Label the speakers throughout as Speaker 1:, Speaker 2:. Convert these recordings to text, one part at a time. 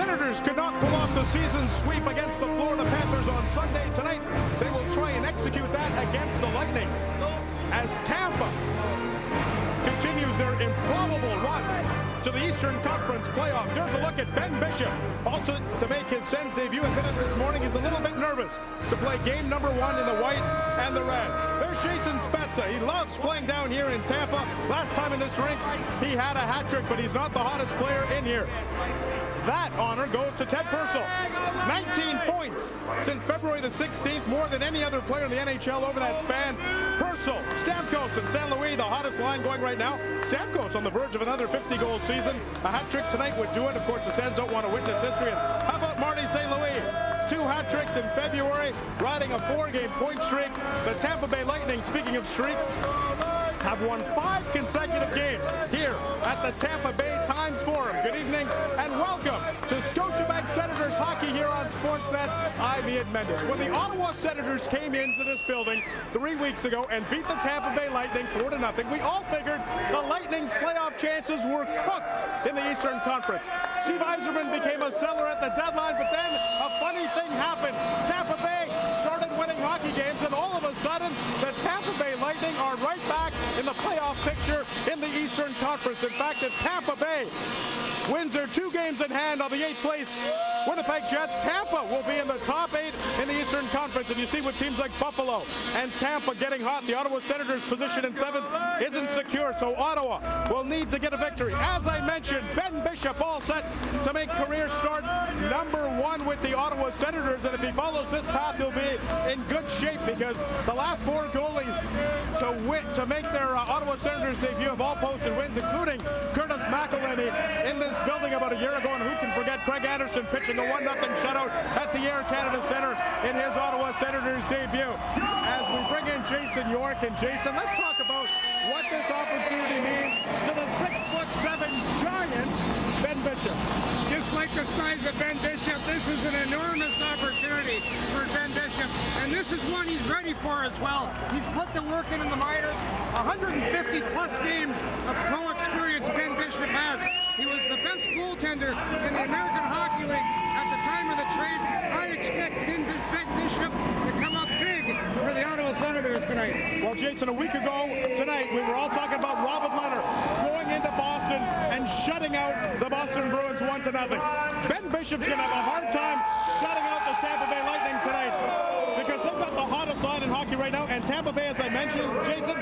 Speaker 1: Senators could not pull off the season sweep against the Florida Panthers on Sunday. Tonight, they will try and execute that against the Lightning as Tampa continues their improbable run to the Eastern Conference playoffs. There's a look at Ben Bishop, also to make his Sens debut. Admitted this morning he's a little bit nervous to play game number 1 in the white and the red. There's Jason Spezza. He loves playing down here in Tampa. Last time in this rink, he had a hat trick, but he's not the hottest player in here. That honor goes to Ted Purcell. 19 points since February the 16th, more than any other player in the NHL over that span. Purcell, Stamkos, and St. Louis, the hottest line going right now. Stamkos on the verge of another 50-goal season. A hat trick tonight would do it. Of course, the Sens don't want to witness history. And how about Marty St. Louis? 2 hat tricks in February, riding a 4-game point streak. The Tampa Bay Lightning, speaking of streaks, have won 5 consecutive games here at the Tampa Bay Times Forum. Good evening and welcome to Scotiabank Senators Hockey here on Sportsnet. I'm Ian Mendes. When the Ottawa Senators came into this building 3 weeks ago and beat the Tampa Bay Lightning 4-0, we all figured the Lightning's playoff chances were cooked in the Eastern Conference. Steve Yzerman became a seller at the deadline, but then a funny thing happened. Tampa Bay started winning hockey games, and all of a sudden, the Tampa Bay Lightning are right back in the playoff picture in the Eastern Conference. In fact, if Tampa Bay wins their 2 games in hand on the 8th place Winnipeg Jets, Tampa will be in the top 8 in the Eastern Conference. And you see with teams like Buffalo and Tampa getting hot, the Ottawa Senators' position in 7th isn't secure, so Ottawa will need to get a victory. As I mentioned, Ben Bishop all set to make career start number 1 with the Ottawa Senators, and if he follows this path, he'll be in good shape because the last 4 goalies to make their Ottawa Senators debut have all posted wins, including Curtis McElhinney in this building about a year ago, and who can forget Craig Anderson pitching a 1-0 shutout at the Air Canada Centre in his Ottawa Senators debut. As we bring in Jason York, and Jason, let's talk about what this opportunity means to the 6'7" giant Ben Bishop.
Speaker 2: Just like the size of Ben Bishop, this is an enormous opportunity for Ben Bishop, and this is one he's ready for as well. He's put the work in the minors, 150-plus games of pro experience Ben Bishop has. He was the best goaltender in the American Hockey League at the time of the trade. I expect Ben Bishop to come up big for the Ottawa Senators tonight.
Speaker 1: Well, Jason, a week ago tonight, we were all talking about Robin Leonard going into Boston and shutting out the Boston Bruins 1-0. Ben Bishop's going to have a hard time shutting out the Tampa Bay Lightning tonight because they've got the hottest line in hockey right now, and Tampa Bay, as I mentioned, Jason,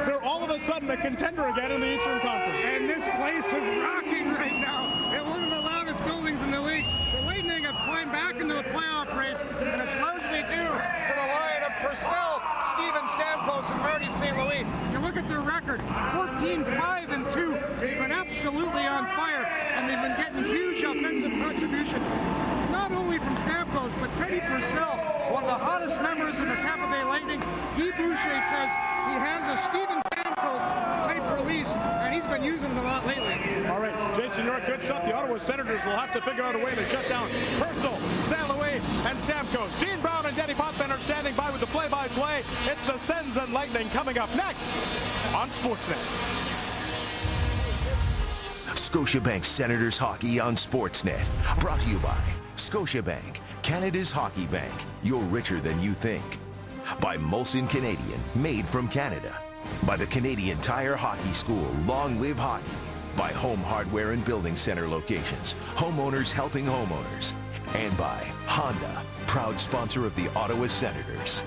Speaker 1: they're all of a sudden a contender again in the Eastern Conference.
Speaker 2: And this place is rocking right now. It's one of the loudest buildings in the league. The Lightning have climbed back into the playoff race, and it's largely due to the line of Purcell, Steven Stamkos, and Marty St. Louis. You look at their record, 14-5-2. They've been absolutely on fire, and they've been getting huge offensive contributions. Not only from Stamkos, but Teddy Purcell, one of the hottest members of the Tampa Bay Lightning. Guy Boucher says he has a Steven Stamkos type release, and he's been using it a lot lately.
Speaker 1: All right, Jason, you're a good stuff. The Ottawa Senators will have to figure out a way to shut down Purcell, St. Louis, and Stamkos. Dean Brown and Denny Potvin are standing by with the play-by-play. It's the Sens and Lightning coming up next on Sportsnet.
Speaker 3: Scotiabank Senators Hockey on Sportsnet. Brought to you by Scotiabank, Canada's hockey bank. You're richer than you think. By Molson Canadian, made from Canada. By the Canadian Tire Hockey School, Long Live Hockey. By Home Hardware and Building Center locations, homeowners helping homeowners. And by Honda, proud sponsor of the Ottawa Senators.